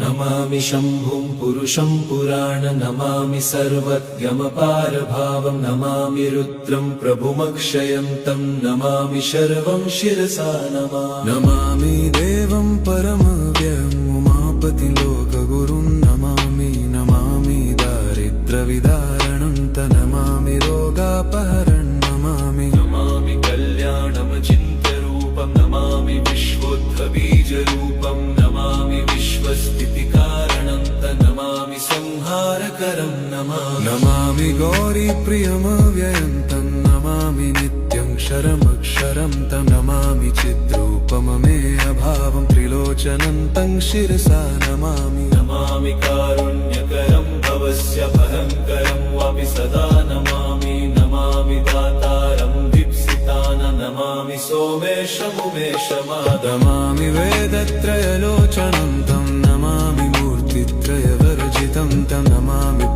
नमामि शम्भुं पुरुषं पुराण नमामि सर्वज्ञमपारभावं नमामि रुद्रं प्रभुमक्षयं तं नमामि शर्वं शिरसा नमामि देवं परमव्ययम् उमापति लोकगुरुं नमामि दारिद्र्यविदारणं तं नमामि रोगापहरणं नमामि कल्याणमचिन्त्यरूपं नमामि विश्वोत्थबीजरूपं नमामि विश्वस्थितिकारणं तं नमामि संहारकरं नमामि गौरीप्रियमव्ययं तं नमामि नित्यं क्षरमक्षरं तं नमामि चिद्रूपममेयभावं त्रिलोचनं तं शिरसा नमामि कारुण्यकरं भवस्य भयङ्करं वापि सदा नमामि दातारं दीप्सितानं नमामि सोमेशमुमेशमादमामि वेदत्रयलोचनं तं नमामि मूर्तित्रयवर्जितं तं नमामि